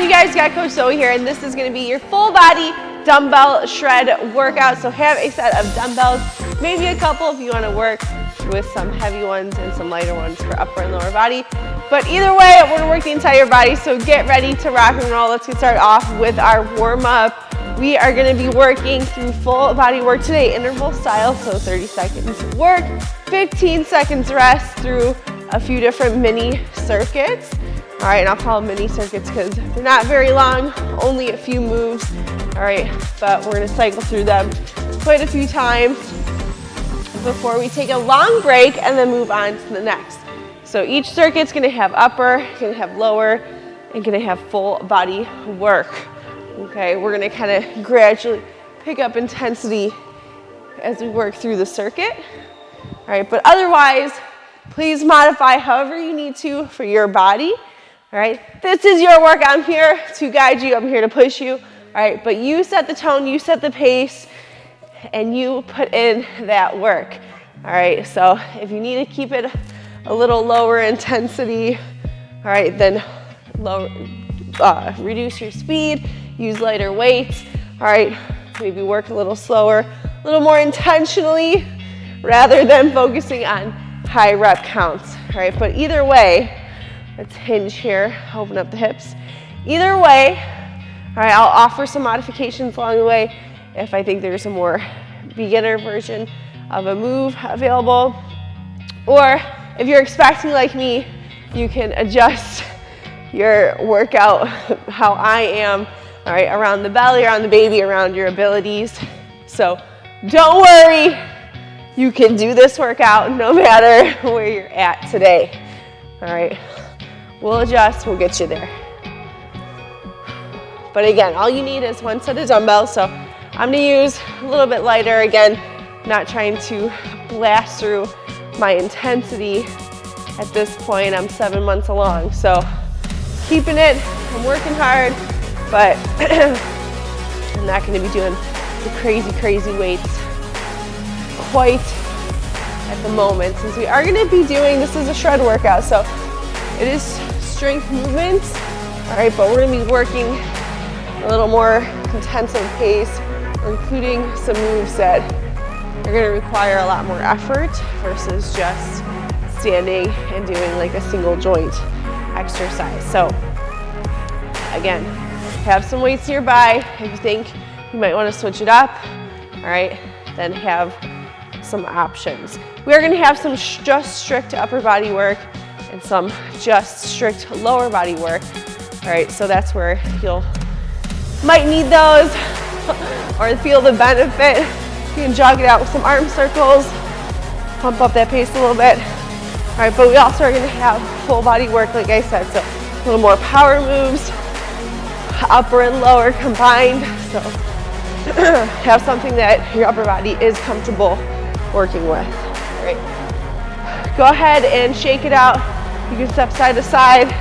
you guys, got Coach Zoe here, and this is going to be your full body dumbbell shred workout. So have a set of dumbbells, maybe a couple if you want to work with some heavy ones and some lighter ones for upper and lower body. But either way, we're going to work the entire body, so get ready to rock and roll. Let's get started off with our warm-up. We are going to be working through full body work today, interval style, so 30 seconds work, 15 seconds rest through a few different mini circuits. All right, and I'll call them mini circuits because they're not very long, only a few moves. All right, but we're gonna cycle through them quite a few times before we take a long break and then move on to the next. So each circuit's gonna have upper, gonna have lower, and gonna have full body work. Okay, we're gonna kind of gradually pick up intensity as we work through the circuit. All right, but otherwise, please modify however you need to for your body. All right, this is your work. I'm here to guide you. I'm here to push you. All right, but you set the tone, you set the pace, and you put in that work. All right, so if you need to keep it a little lower intensity, all right, then reduce your speed, use lighter weights. All right, maybe work a little slower, a little more intentionally, rather than focusing on high rep counts. All right, but either way, let's hinge here, open up the hips. Either way, all right, I'll offer some modifications along the way if I think there's a more beginner version of a move available. Or if you're expecting like me, you can adjust your workout how I am, all right, around the belly, around the baby, around your abilities. So don't worry, you can do this workout no matter where you're at today. All right. We'll adjust, we'll get you there. But again, all you need is one set of dumbbells, so I'm gonna use a little bit lighter. Again, not trying to blast through my intensity at this point. I'm 7 months along, so keeping it, I'm working hard, but I'm not gonna be doing the crazy weights quite at the moment, since we are gonna be doing, this is a shred workout, so it is strength movements, all right, but we're gonna be working a little more intensive pace, including some moves that are gonna require a lot more effort versus just standing and doing like a single joint exercise. So again, have some weights nearby. If you think you might wanna switch it up, all right, then have some options. We are gonna have some just strict upper body work and some just strict lower body work. All right, so that's where you'll might need those or feel the benefit. You can jog it out with some arm circles, pump up that pace a little bit. All right, but we also are gonna have full body work, like I said, so a little more power moves, upper and lower combined. So have something that your upper body is comfortable working with. All right, go ahead and shake it out. You can step side to side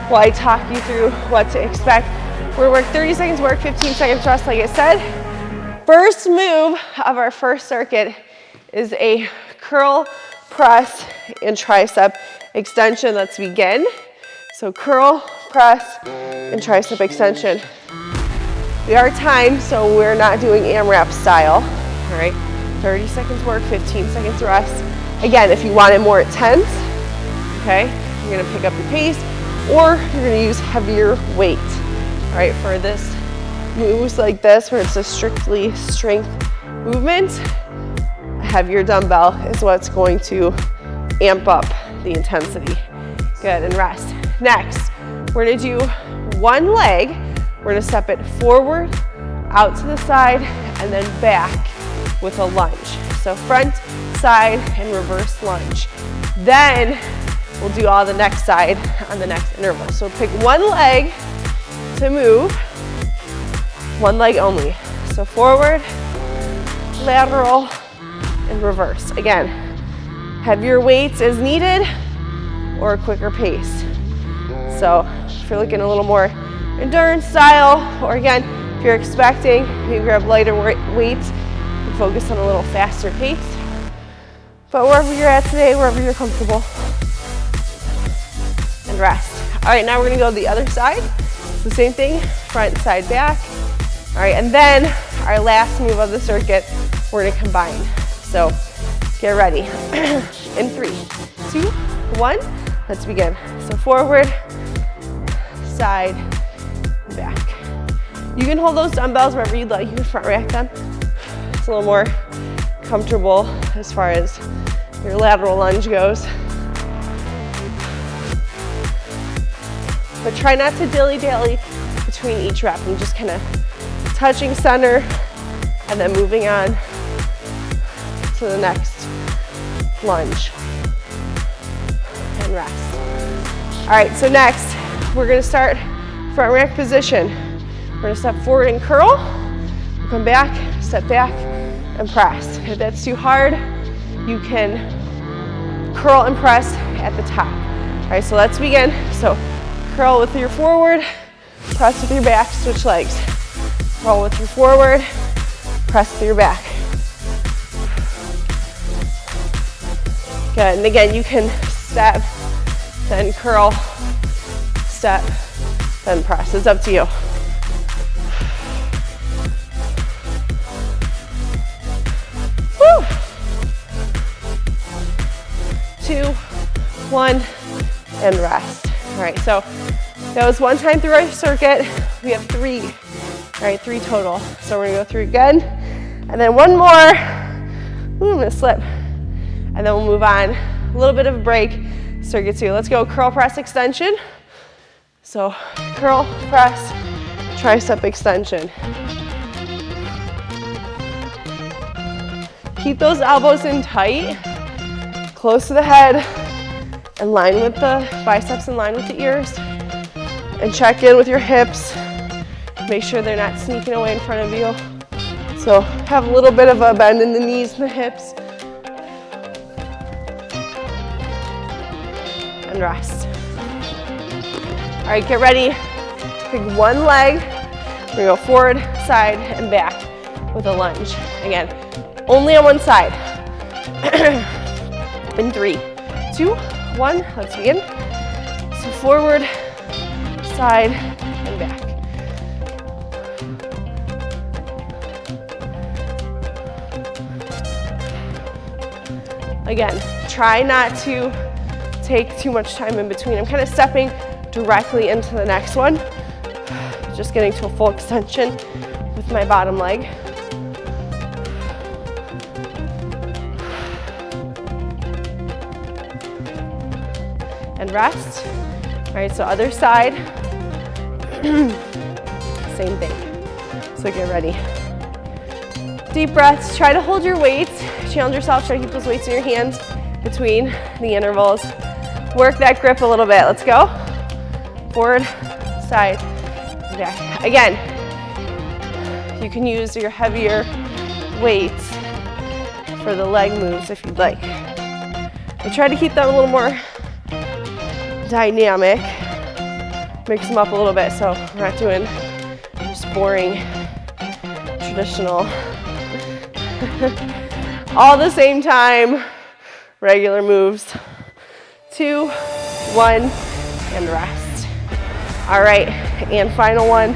while I talk you through what to expect. We're gonna work 30 seconds work, 15 seconds rest, like I said. First move of our first circuit is a curl, press, and tricep extension. Let's begin. So curl, press, and tricep extension. We are timed, so we're not doing AMRAP style. All right, 30 seconds work, 15 seconds rest. Again, if you want it more intense, okay, you're gonna pick up your pace, or you're gonna use heavier weight. All right, for this moves like this, where it's a strictly strength movement, a heavier dumbbell is what's going to amp up the intensity. Good, and rest. Next, we're gonna do one leg. We're gonna step it forward, out to the side, and then back with a lunge. So front, side, and reverse lunge. Then we'll do all the next side on the next interval. So pick one leg to move, one leg only. So forward, lateral, and reverse. Again, heavier weights as needed or a quicker pace. So if you're looking a little more endurance style, or again, if you're expecting, you can grab lighter weights and focus on a little faster pace. But wherever you're at today, wherever you're comfortable, and rest. All right, now we're gonna go to the other side. So same thing, front, side, back. All right, and then our last move of the circuit, we're gonna combine. So get ready. In 3, 2, 1, let's begin. So forward, side, back. You can hold those dumbbells wherever you'd like. You can front rack them. It's a little more comfortable as far as your lateral lunge goes. But try not to dilly-dally between each rep. I'm just kind of touching center and then moving on to the next lunge and rest. All right, so next we're gonna start front rack position. We're gonna step forward and curl, we'll come back, step back, and press. If that's too hard, you can curl and press at the top. All right, so let's begin. So curl with your forward, press with your back, switch legs. Curl with your forward, press with your back. Good, and again, you can step, then curl, step, then press. It's up to you. Woo! 2, 1, and rest. All right, so that was one time through our circuit. We have 3, all right, 3 total. So we're gonna go through again, and then one more. Ooh, I'm gonna slip. And then we'll move on, a little bit of a break, circuit 2. Let's go curl, press, extension. So curl, press, tricep extension. Keep those elbows in tight, close to the head, in line with the biceps, in line with the ears. And check in with your hips. Make sure they're not sneaking away in front of you. So have a little bit of a bend in the knees and the hips. And rest. All right, get ready. Pick one leg. We're gonna go forward, side, and back with a lunge. Again, only on one side. In 3, 2, 1, let's begin. So forward, side, and back. Again, try not to take too much time in between. I'm kind of stepping directly into the next one. Just getting to a full extension with my bottom leg. And rest. All right, so other side. Same thing. So get ready. Deep breaths. Try to hold your weights. Challenge yourself. Try to keep those weights in your hands between the intervals. Work that grip a little bit. Let's go. Forward, side, back. Again, you can use your heavier weights for the leg moves if you'd like. I try to keep them a little more dynamic. Mix them up a little bit so we're not doing just boring, traditional, all the same time, regular moves. 2, 1, and rest. All right, and final one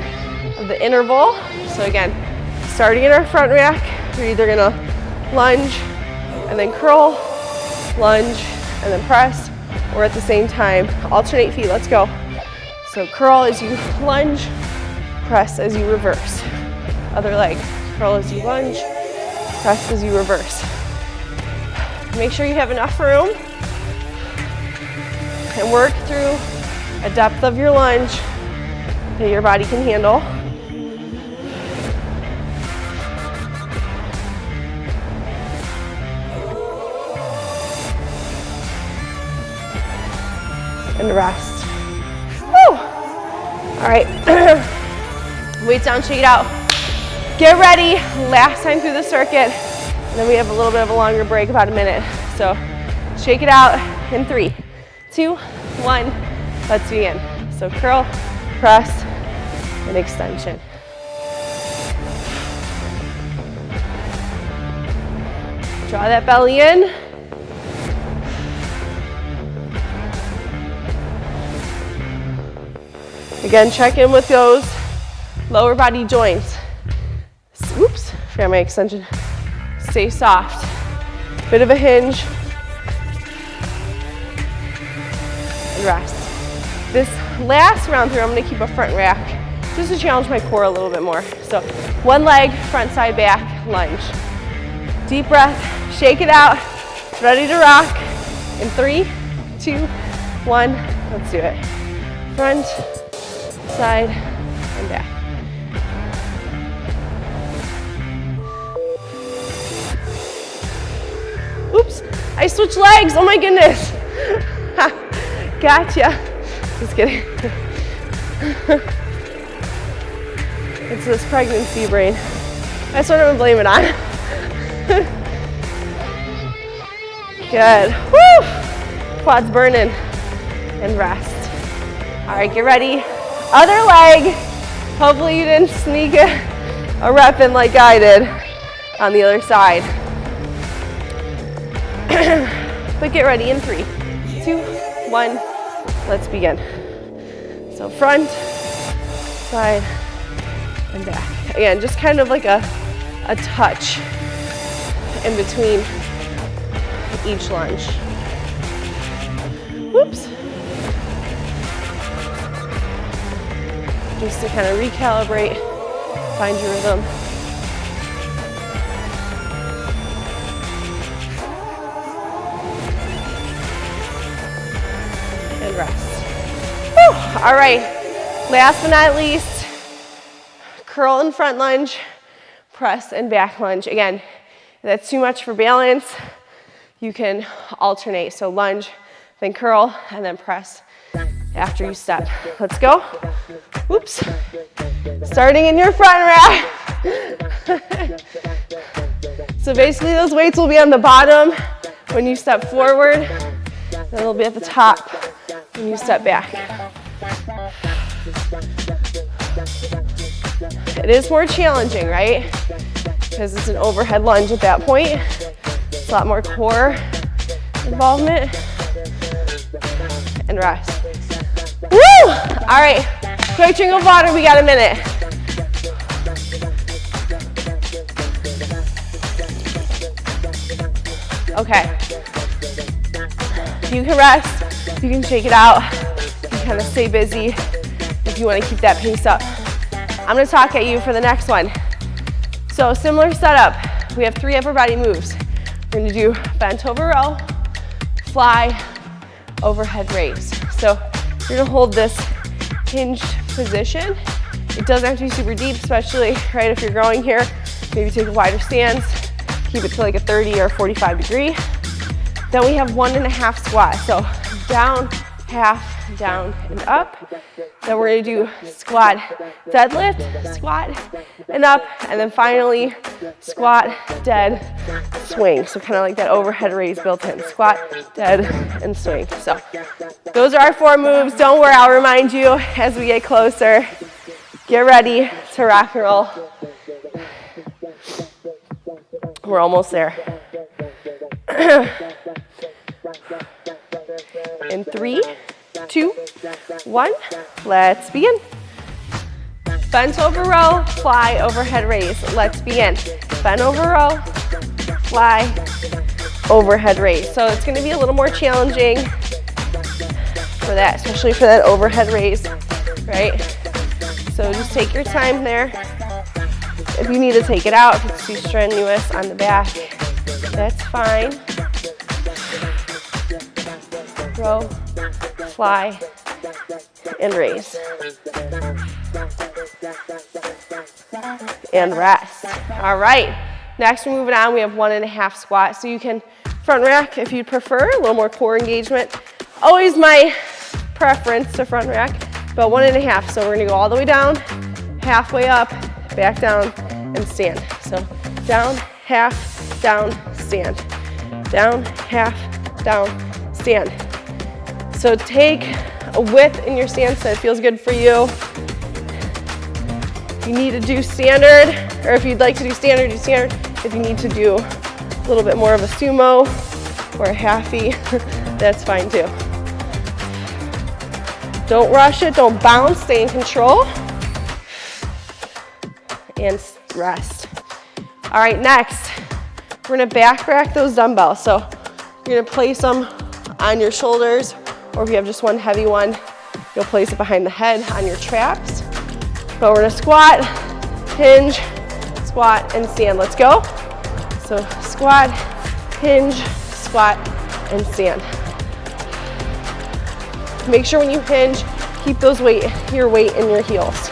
of the interval. So again, starting in our front rack, we're either gonna lunge and then curl, lunge, and then press, or at the same time, alternate feet. Let's go. So curl as you lunge, press as you reverse. Other leg, curl as you lunge, press as you reverse. Make sure you have enough room and work through a depth of your lunge that your body can handle. And rest. Woo! All right. Weights down, shake it out. Get ready. Last time through the circuit. And then we have a little bit of a longer break, about a minute. So shake it out in 3, 2, 1. Let's begin. So curl, press, and extension. Draw that belly in. Again, check in with those lower body joints. Oops, forgot my extension. Stay soft. Bit of a hinge. And rest. This last round through, I'm gonna keep a front rack just to challenge my core a little bit more. So one leg, front, side, back, lunge. Deep breath, shake it out. Ready to rock. In 3, 2, 1, let's do it. Front, side, and back. Oops, I switched legs, oh my goodness. Gotcha. Just kidding. It's this pregnancy brain. That's what I'm gonna blame it on. Good. Woo! Quads burning. And rest. All right, get ready. Other leg. Hopefully you didn't sneak a rep in like I did on the other side. But get ready in 3, 2, 1. Let's begin. So front, side, and back. Again, just kind of like a touch in between each lunge. Whoops. Just to kind of recalibrate, find your rhythm. And rest. Whew. All right, last but not least, curl and front lunge, press and back lunge. Again, if that's too much for balance, you can alternate. So lunge, then curl, and then press after you step. Let's go. Whoops. Starting in your front rack. So basically those weights will be on the bottom when you step forward, then they'll be at the top when you step back. It is more challenging, right? Because it's an overhead lunge at that point. It's a lot more core involvement. And rest. Woo! All right, quick drink of water, we got a minute. Okay. You can rest, you can shake it out, you can kind of stay busy if you want to keep that pace up. I'm going to talk at you for the next one. So similar setup, we have 3 upper body moves. We're going to do bent over row, fly, overhead raise. So you're going to hold this hinged position. It doesn't have to be super deep, especially right if you're growing here. Maybe take a wider stance, keep it to like a 30 or 45 degree. Then we have 1.5 squat. So down, half, down, and up. Then we're gonna do squat, deadlift, squat, and up. And then finally, squat, dead, swing. So kind of like that overhead raise built in. Squat, dead, and swing. So those are our 4 moves. Don't worry, I'll remind you as we get closer. Get ready to rock and roll. We're almost there. In 3, 2, 1, let's begin. Bent over row, fly, overhead raise. Let's begin. Bent over row, fly, overhead raise. So it's going to be a little more challenging for that, especially for that overhead raise, right? So just take your time there. If you need to take it out, if it's too strenuous on the back, that's fine. Row, fly, and raise. And rest. All right, next we're moving on. We have 1.5 squat. So you can front rack if you prefer, a little more core engagement. Always my preference to front rack, but 1.5. So we're gonna go all the way down, halfway up, back down, and stand. So down, half, down, stand. Down, half, down, stand. So take a width in your stance that feels good for you. If you need to do standard, or if you'd like to do standard, do standard. If you need to do a little bit more of a sumo or a halfie, that's fine too. Don't rush it, don't bounce, stay in control. And rest. All right, next, we're gonna back rack those dumbbells. So you're gonna place them on your shoulders, or if you have just one heavy one, you'll place it behind the head on your traps. But we're gonna squat, hinge, squat, and stand. Let's go. So squat, hinge, squat, and stand. Make sure when you hinge, keep your weight in your heels.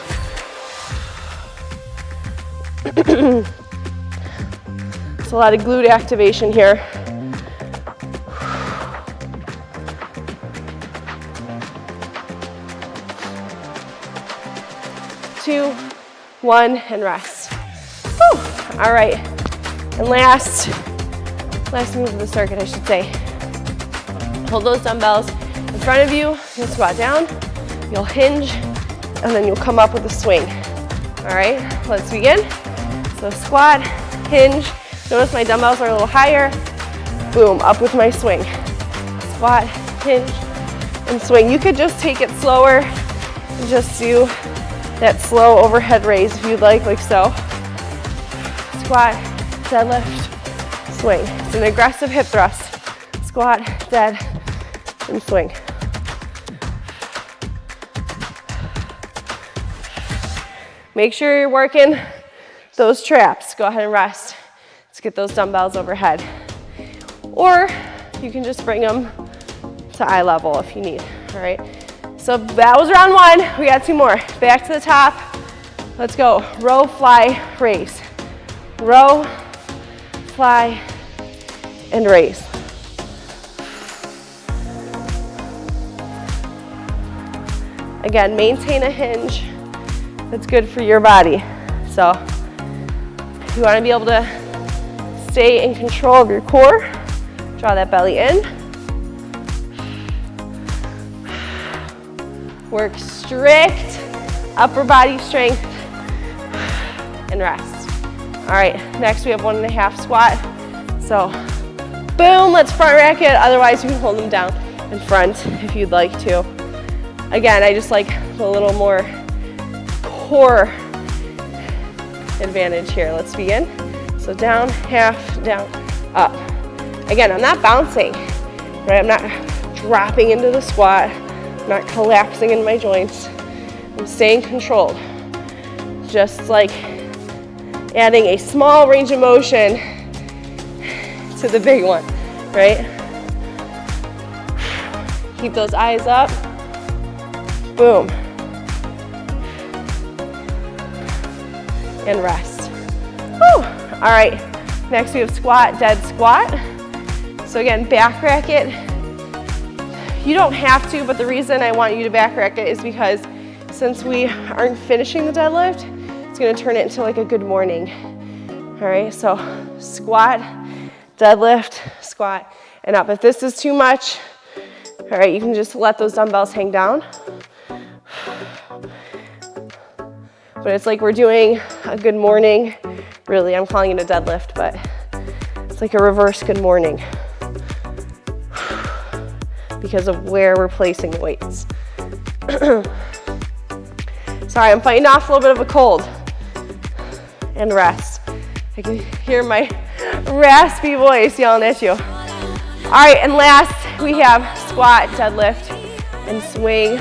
It's a lot of glute activation here. Two, one, and rest. Whew. All right, and last move of the circuit, I should say. Hold those dumbbells in front of you. You'll squat down, you'll hinge, and then you'll come up with a swing. All right, let's begin. So squat, hinge. Notice my dumbbells are a little higher. Boom, up with my swing. Squat, hinge, and swing. You could just take it slower and just do that slow overhead raise if you'd like so. Squat, deadlift, swing. It's an aggressive hip thrust. Squat, dead, and swing. Make sure you're working those traps. Go ahead and rest. Let's get those dumbbells overhead. Or you can just bring them to eye level if you need, all right? So that was round one. We got two more. Back to the top. Let's go. Row, fly, raise. Row, fly, and raise. Again, maintain a hinge that's good for your body. So you want to be able to stay in control of your core. Draw that belly in. Work strict upper body strength and rest. All right, next we have 1.5 squat. So boom, let's front rack it. Otherwise you can hold them down in front if you'd like to. Again, I just like a little more core advantage here. Let's begin. So down, half, down, up. Again, I'm not bouncing, right? I'm not dropping into the squat. I'm not collapsing in my joints. I'm staying controlled. Just like adding a small range of motion to the big one, right? Keep those eyes up. Boom. And rest. Whew. All right, next we have squat, dead squat. So again, back rack it. You don't have to, but the reason I want you to back rack it is because since we aren't finishing the deadlift, it's gonna turn it into like a good morning. All right, so squat, deadlift, squat, and up. If this is too much, all right, you can just let those dumbbells hang down. But it's like we're doing a good morning. Really, I'm calling it a deadlift, but it's like a reverse good morning because of where we're placing the weights. Sorry, I'm fighting off a little bit of a cold. And rest. I can hear my raspy voice yelling at you. All right, and last we have squat, deadlift, and swing.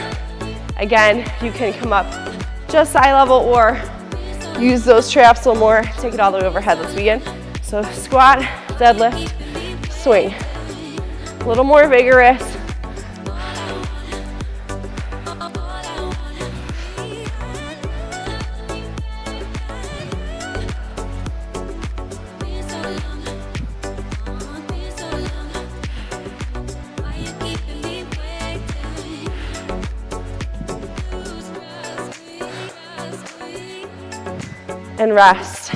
Again, you can come up just eye level or use those traps a little more. Take it all the way overhead. Let's begin. So squat, deadlift, swing. A little more vigorous. And rest.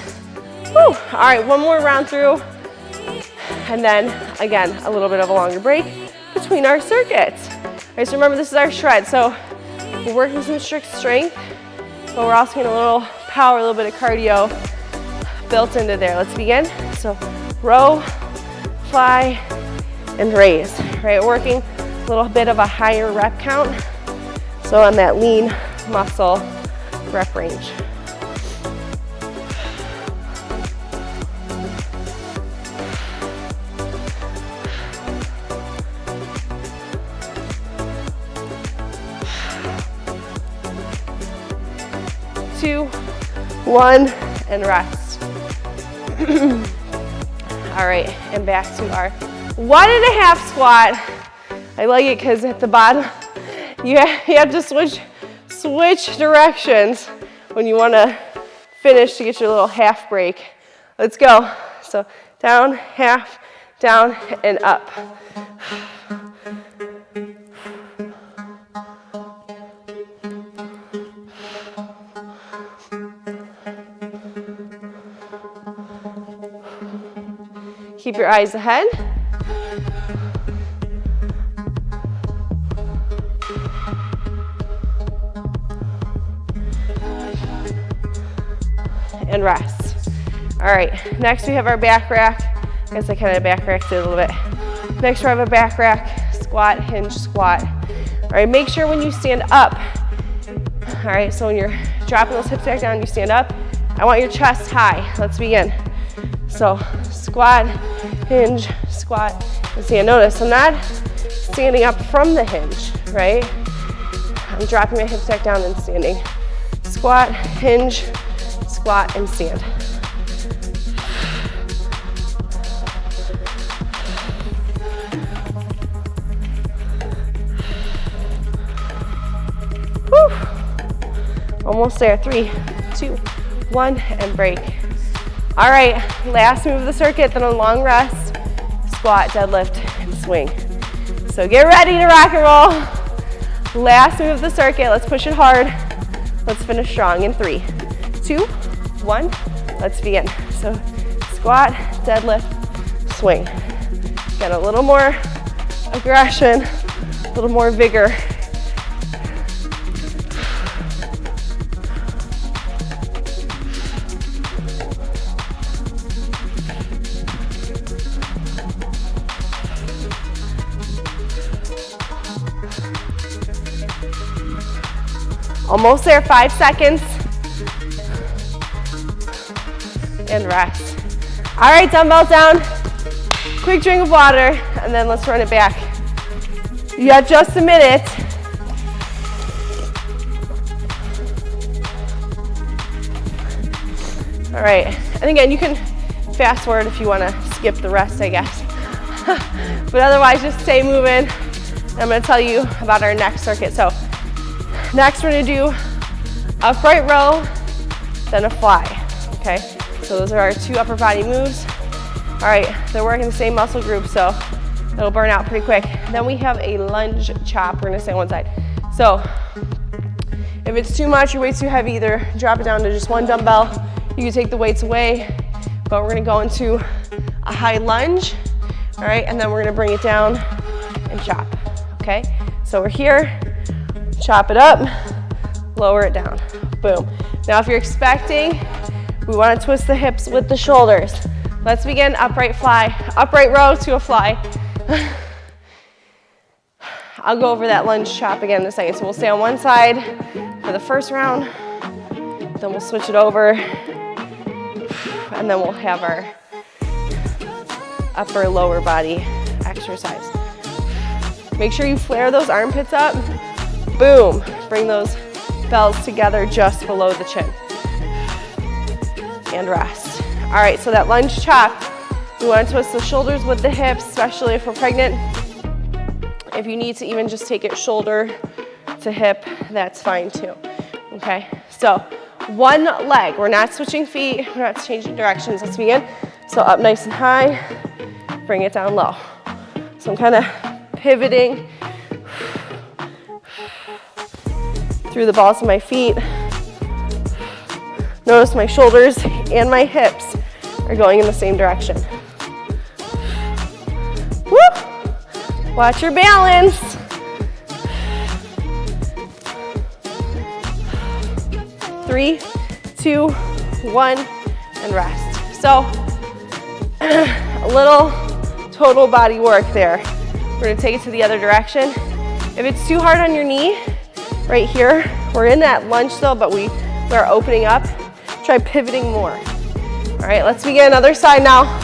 Whew. All right, one more round through. And then, again, a little bit of a longer break between our circuits. All right, so remember, this is our shred. So we're working some strict strength, but we're also getting a little power, a little bit of cardio built into there. Let's begin. So row, fly, and raise. Right, working a little bit of a higher rep count. So So on that lean muscle rep range. Two, one, and rest. All right, and back to our 1.5 squat. I like it because at the bottom, you have to switch directions when you want to finish to get your little half break. Let's go. So down, half, down, and up. Keep your eyes ahead. And rest. All right, next we have our back rack. I guess I kind of back racked it a little bit. Next we have a back rack, squat, hinge, squat. All right, make sure when you stand up, all right, so when you're dropping those hips back down, you stand up, I want your chest high. Let's begin. So squat, hinge, squat, and stand. Notice I'm not standing up from the hinge, right? I'm dropping my hips back down and standing. Squat, hinge, squat, and stand. Whew. Almost there. 3, 2, 1, and break. All right, last move of the circuit, then a long rest, squat, deadlift, and swing. So get ready to rock and roll. Last move of the circuit, let's push it hard. Let's finish strong in 3, 2, 1, let's begin. So squat, deadlift, swing. Get a little more aggression, a little more vigor. Almost there, 5 seconds. And rest. All right, dumbbells down. Quick drink of water, and then let's run it back. You got just a minute. All right, and again, you can fast forward if you want to skip the rest, I guess. But otherwise, just stay moving. I'm going to tell you about our next circuit. So next, we're going to do upright row, then a fly, okay? So those are our 2 upper body moves. All right, they're working the same muscle group, so it'll burn out pretty quick. Then we have a lunge chop. We're going to stay on one side. So if it's too much, your weight's too heavy, either drop it down to just 1 dumbbell. You can take the weights away, but we're going to go into a high lunge, all right? And then we're going to bring it down and chop, okay? So we're here. Chop it up, lower it down, boom. Now if you're expecting, we want to twist the hips with the shoulders. Let's begin upright fly, upright row to a fly. I'll go over that lunge chop again in a second. So we'll stay on one side for the first round, then we'll switch it over, and then we'll have our upper lower body exercise. Make sure you flare those armpits up. Boom, bring those bells together just below the chin. And rest. All right, so that lunge chop, we want to twist the shoulders with the hips, especially if we're pregnant. If you need to even just take it shoulder to hip, that's fine too, okay? So one leg, we're not switching feet, we're not changing directions, let's begin. So up nice and high, bring it down low. So I'm kind of pivoting through the balls of my feet. Notice my shoulders and my hips are going in the same direction. Woo! Watch your balance. Three, 2, 1, and rest. So a little total body work there. We're gonna take it to the other direction. If it's too hard on your knee, right here. We're in that lunge still, but we are opening up. Try pivoting more. All right, let's begin other side now.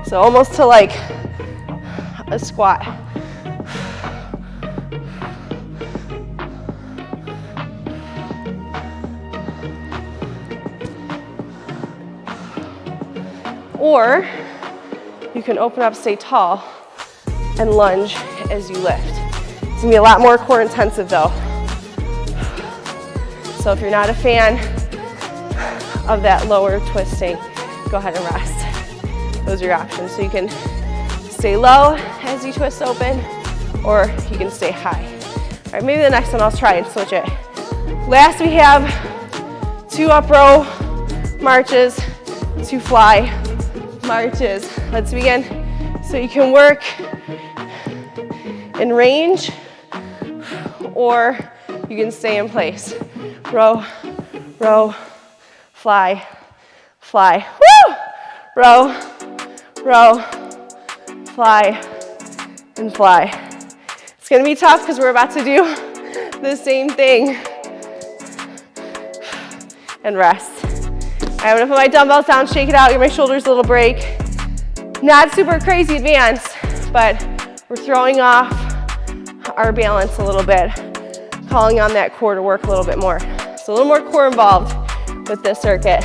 So almost to like a squat. Or you can open up, stay tall, and lunge as you lift. It's gonna be a lot more core intensive though. So if you're not a fan of that lower twisting, go ahead and rest. Those are your options. So you can stay low as you twist open, or you can stay high. All right, maybe the next one I'll try and switch it. Last we have 2 up row marches, 2 fly marches. Let's begin. So you can work in range, or you can stay in place. Row, row, fly, fly. Woo! Row, row, fly, and fly. It's gonna be tough because we're about to do the same thing. And rest. All right, I'm gonna put my dumbbells down, shake it out, give my shoulders a little break. Not super crazy advanced, but we're throwing off our balance a little bit, calling on that core to work a little bit more. So a little more core involved with this circuit.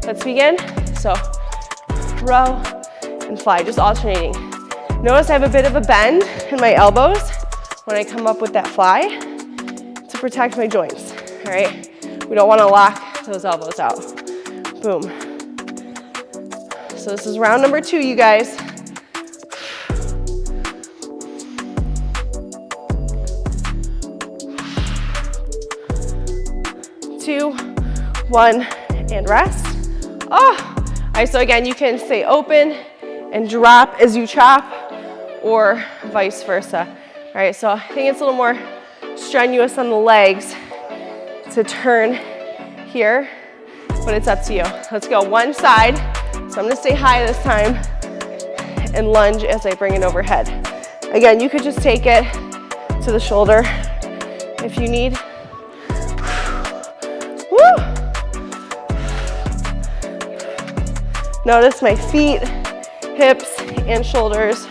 Let's begin. So row and fly, just alternating. Notice I have a bit of a bend in my elbows when I come up with that fly to protect my joints, all right? We don't wanna lock those elbows out. Boom. So this is round number 2, you guys. Two, 1, and rest. Oh, all right, so again, you can stay open and drop as you chop, or vice versa. All right, so I think it's a little more strenuous on the legs to turn here, but it's up to you. Let's go one side. So I'm gonna stay high this time and lunge as I bring it overhead. Again, you could just take it to the shoulder if you need. Woo! Notice my feet, hips, and shoulders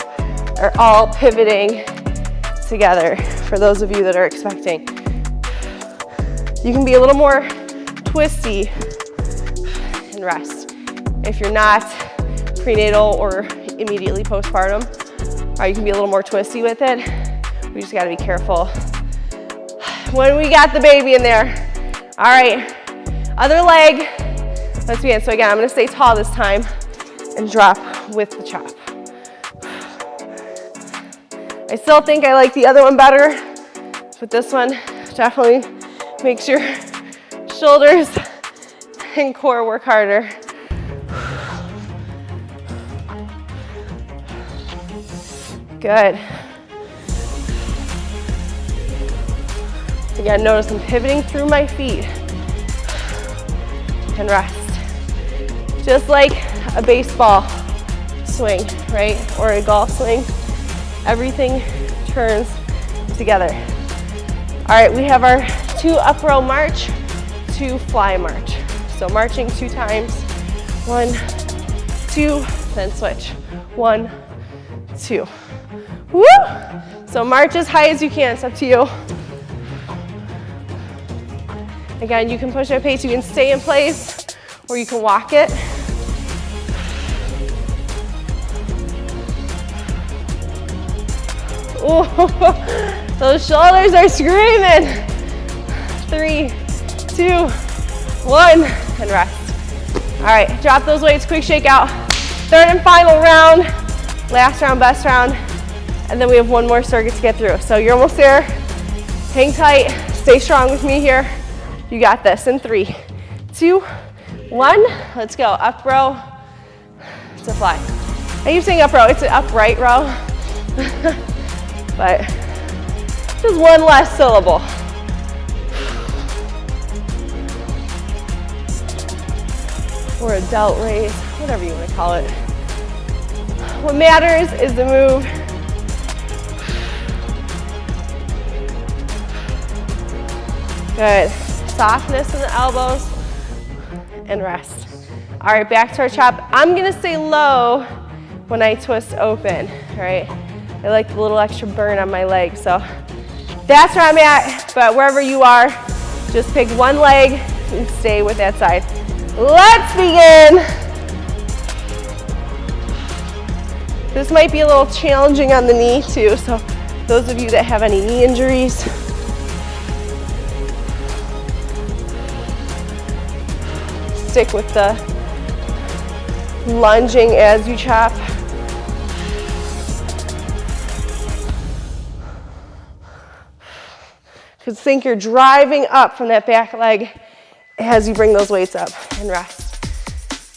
are all pivoting together for those of you that are expecting. You can be a little more twisty and rest. If you're not prenatal or immediately postpartum, or you can be a little more twisty with it. We just gotta be careful when we got the baby in there. All right, other leg, let's begin. So again, I'm gonna stay tall this time and drop with the chop. I still think I like the other one better, but this one definitely makes your shoulders and core work harder. Good. Again, notice I'm pivoting through my feet and rest. Just like a baseball swing, right? Or a golf swing. Everything turns together. All right, we have our 2 up row march, 2 fly march. So marching 2 times, 1, 2, then switch. 1, 2. Woo! So march as high as you can, it's up to you. Again, you can push at pace, you can stay in place, or you can walk it. Ooh, those shoulders are screaming. 3, 2, 1, and rest. All right, drop those weights, quick shake out. 3rd and final round, last round, best round, and then we have 1 more circuit to get through. So you're almost there, hang tight, stay strong with me here. You got this in 3, 2, 1, let's go. Up row to fly. I keep saying up row, it's an upright row, but just 1 less syllable. Or a delt raise, whatever you want to call it. What matters is the move. Good. Softness in the elbows and rest. All right, back to our chop. I'm gonna stay low when I twist open, all right? I like the little extra burn on my leg, so that's where I'm at, but wherever you are, just pick one leg and stay with that side. Let's begin. This might be a little challenging on the knee too, so those of you that have any knee injuries, stick with the lunging as you chop. Because think you're driving up from that back leg as you bring those weights up and rest.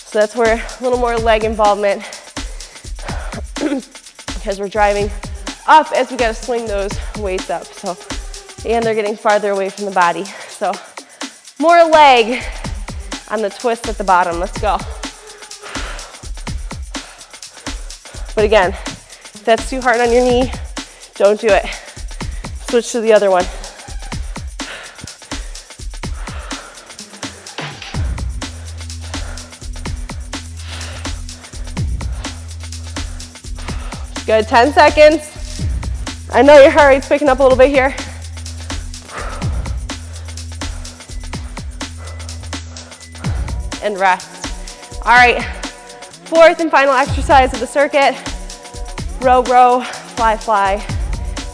So that's where a little more leg involvement, because we're driving up as we gotta swing those weights up. So, and they're getting farther away from the body. So more leg on the twist at the bottom. Let's go. But again, if that's too hard on your knee, don't do it. Switch to the other one. Good, 10 seconds. I know your heart rate's picking up a little bit here. And rest. All right, fourth and final exercise of the circuit. Row, row, fly, fly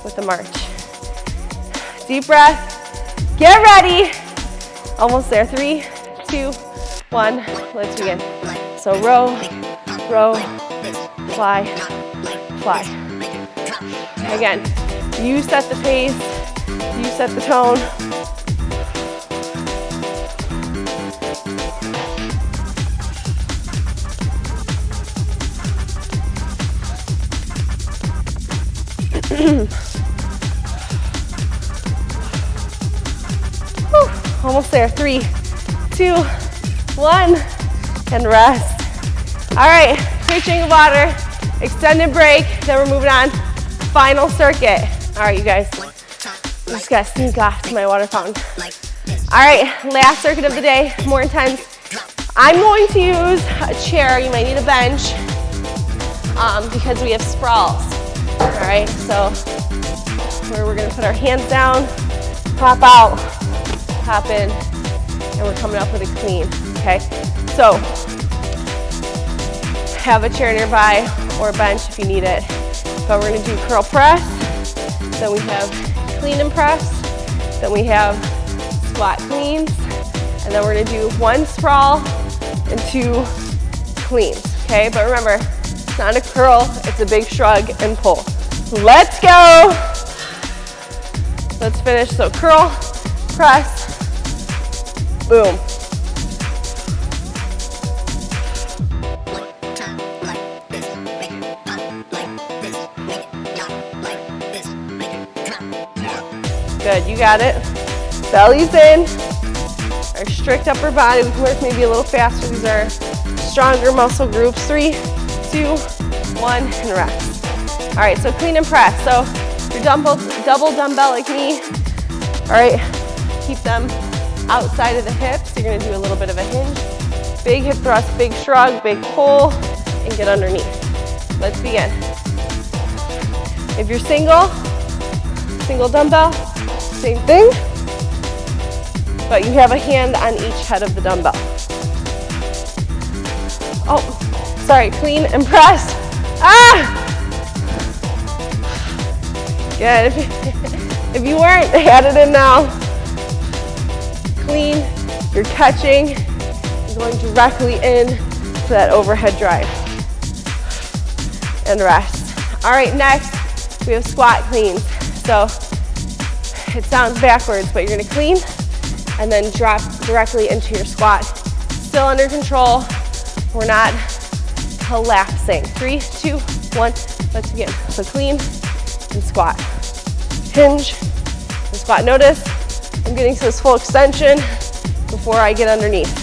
with the march. Deep breath, get ready. Almost there, 3, 2, 1, let's begin. So row, row, fly, fly. Again, you set the pace, you set the tone. Almost there, 3, 2, 1, and rest. All right, quick drink of water. Extended break, then we're moving on. Final circuit. All right, you guys. I just gotta sneak off to my water fountain. All right, last circuit of the day, more intense. I'm going to use a chair. You might need a bench because we have sprawls. All right, so where we're gonna put our hands down, pop out, hop in, and we're coming up with a clean, okay? So have a chair nearby or a bench if you need it. But we're gonna do curl press, then we have clean and press, then we have squat cleans, and then we're gonna do 1 sprawl and 2 cleans, okay? But remember, it's not a curl, it's a big shrug and pull. Let's go. Let's finish, so curl, press, boom. Good, you got it. Belly's in. Our strict upper body, we can work maybe a little faster. These are stronger muscle groups. 3, 2, 1, and rest. All right, so clean and press. So your double dumbbell like me. All right, keep them outside of the hips. You're gonna do a little bit of a hinge. Big hip thrust, big shrug, big pull, and get underneath. Let's begin. If you're single dumbbell, same thing, but you have a hand on each head of the dumbbell. Oh, sorry, clean and press. Ah! Good. If you weren't, had it in now. Clean, you're catching, you're going directly in to that overhead drive. And rest. All right, next we have squat cleans. So it sounds backwards, but you're gonna clean and then drop directly into your squat. Still under control. We're not collapsing. 3, 2, 1, let's begin. So clean and squat. Hinge and squat. Notice I'm getting to this full extension before I get underneath.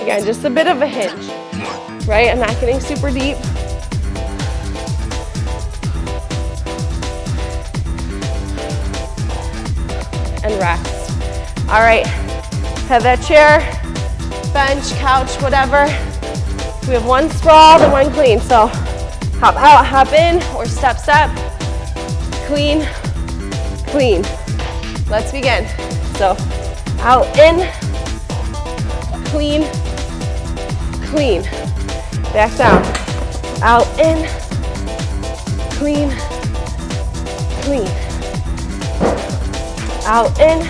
Again, just a bit of a hinge. right? I'm not getting super deep. And rest. All right, have that chair, bench, couch, whatever. We have one sprawl, then one clean. So hop out, hop in, or step, step, clean, clean. Let's begin. So out, in, clean, clean. Back down. Out, in, clean, clean. Out, in,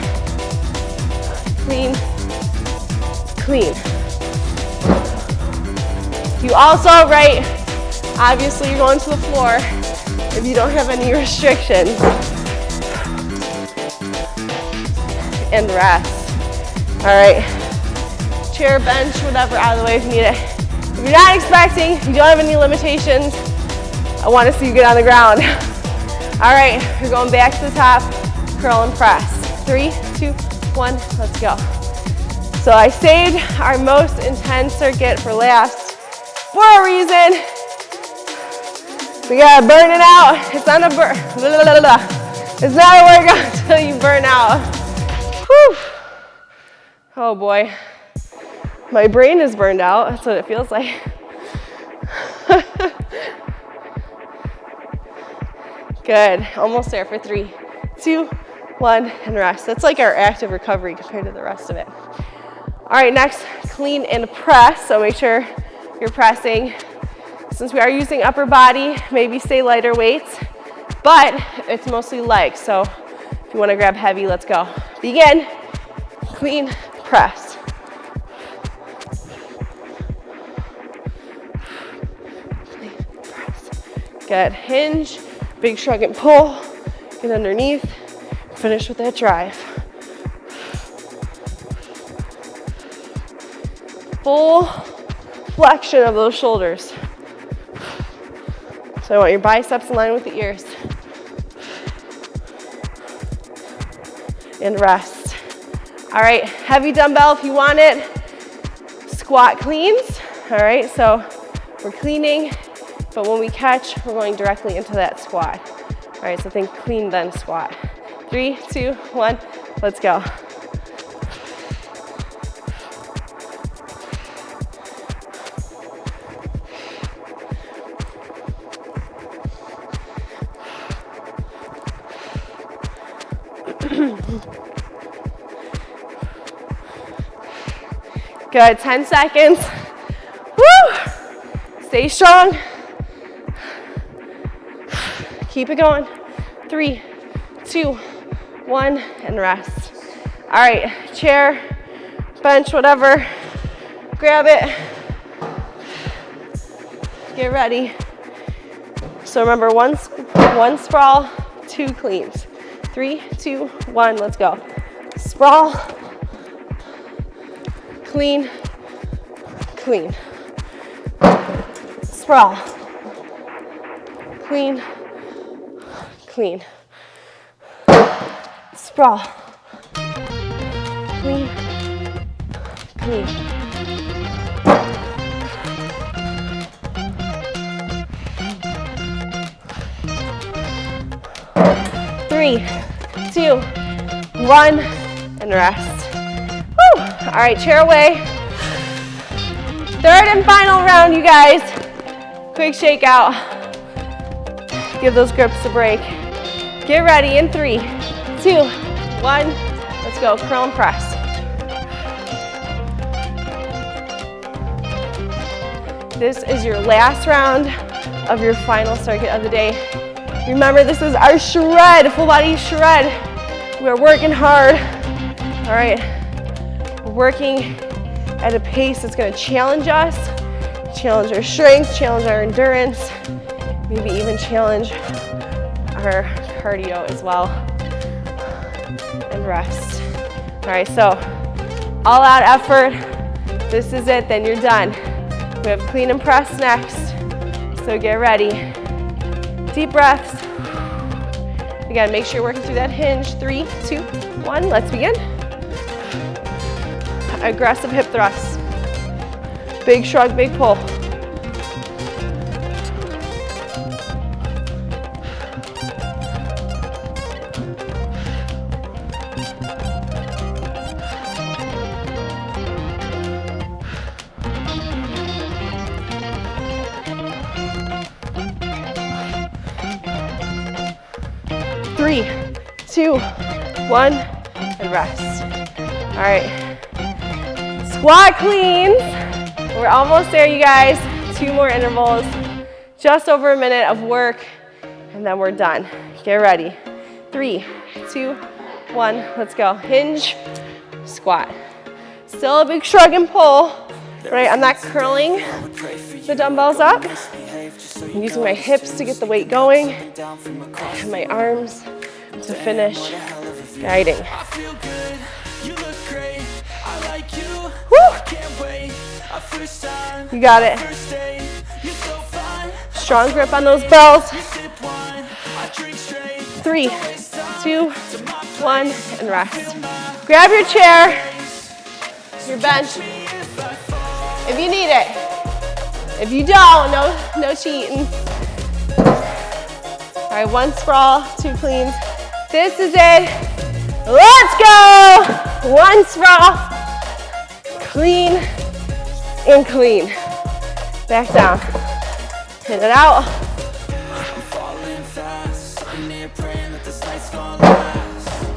clean, clean. You also, right, obviously you're going to the floor if you don't have any restrictions. And rest. All right, chair, bench, whatever, out of the way if you need it. If you're not expecting, you don't have any limitations, I want to see you get on the ground. All right, we're going back to the top, curl and press. 3, 2, 1, let's go. So I saved our most intense circuit for last for a reason. We gotta burn it out. It's not a It's not a workout until you burn out. Whew. Oh boy. My brain is burned out. That's what it feels like. Good. Almost there for 3, 2, 1, and rest. That's like our active recovery compared to the rest of it. All right, next, clean and press. So make sure you're pressing. Since we are using upper body, maybe stay lighter weights, but it's mostly legs. So if you want to grab heavy, let's go. Begin. Clean, press. Clean, press. Good. Hinge, big shrug and pull. Get underneath. Finish with that drive. Full flexion of those shoulders. So I want your biceps in line with the ears. And rest. All right, heavy dumbbell if you want it. Squat cleans. All right, so we're cleaning, but when we catch, we're going directly into that squat. All right, so think clean then squat. 3, 2, 1, let's go. Good, 10 seconds. Woo! Stay strong. Keep it going. 3, 2, 1, and rest. All right, chair, bench, whatever. Grab it. Get ready. So remember, one sprawl, 2 cleans. 3, 2, 1, let's go. Sprawl, clean, clean. Sprawl, clean, clean. Sprawl, clean, clean. Three, 2, 1, and rest. Woo. All right, chair away. Third and final round, you guys. Quick shake out. Give those grips a break. Get ready in 3, 2, 1. Let's go, curl and press. This is your last round of your final circuit of the day. Remember, this is our shred, full body shred. We're working hard. All right, we're working at a pace that's gonna challenge us, challenge our strength, challenge our endurance, maybe even challenge our cardio as well. And rest. All right, so all out effort. This is it, then you're done. We have clean and press next, so get ready. Deep breaths. Again, make sure you're working through that hinge. 3, 2, 1, let's begin. Aggressive hip thrusts. Big shrug, big pull. 3, 2, 1, and rest. All right, squat cleans. We're almost there, you guys. 2 more intervals, just over a minute of work, and then we're done. Get ready. 3, 2, 1, let's go. Hinge, squat. Still a big shrug and pull, right? I'm not curling the dumbbells up. I'm using my hips to get the weight going, and my arms to finish guiding. Woo! You got it. Strong grip on those bells. 3, 2, 1, and rest. Grab your chair, your bench, if you need it. If you don't, no cheating. All right, 1 sprawl, 2 cleans. This is it. Let's go. 1 sprawl, clean and clean. Back down. Hit it out. I'm falling fast. I'm near praying that this night's gonna last.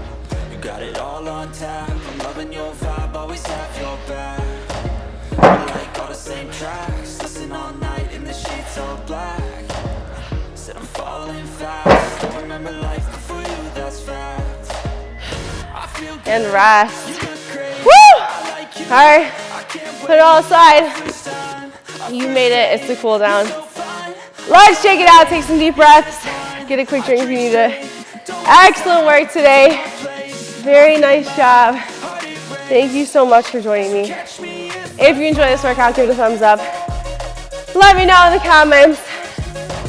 You got it all on tap. I'm loving your vibe, always have your back. I like all the same tracks. Listen all night in the sheets all black. Said I'm falling fast. Don't remember life before you, that's fact. I feel good. And rest. Woo! All right, put it all aside. You made it, it's the cool down. Let's shake it out, take some deep breaths. Get a quick drink if you need it. Excellent work today. Very nice job. Thank you so much for joining me. If you enjoy this workout, give it a thumbs up. Let me know in the comments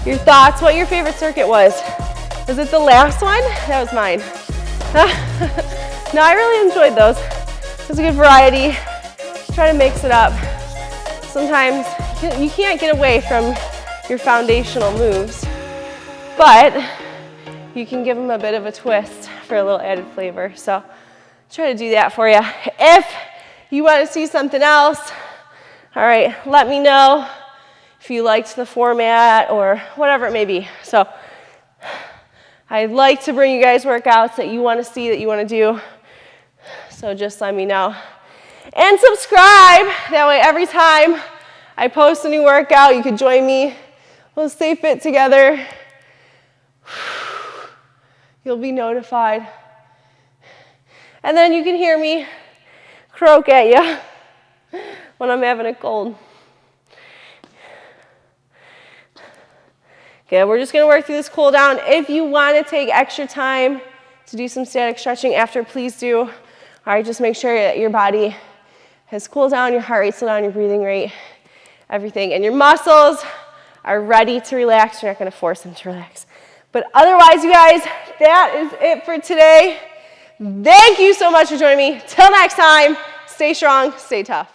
your thoughts, what your favorite circuit was. Was it the last one? That was mine. No, I really enjoyed those. It was a good variety. Try to mix it up. Sometimes you can't get away from your foundational moves, but you can give them a bit of a twist for a little added flavor. So try to do that for you. If you want to see something else, all right, let me know if you liked the format or whatever it may be. So I'd like to bring you guys workouts that you want to see, that you want to do. So just let me know. And subscribe. That way every time I post a new workout, you can join me. We'll stay fit together. You'll be notified. And then you can hear me croak at you when I'm having a cold. Okay, we're just gonna work through this cool down. If you wanna take extra time to do some static stretching after, please do. All right, just make sure that your body has cooled down, your heart rate slowed down, your breathing rate, everything. And your muscles are ready to relax. You're not gonna force them to relax. But otherwise, you guys, that is it for today. Thank you so much for joining me. Till next time, stay strong, stay tough.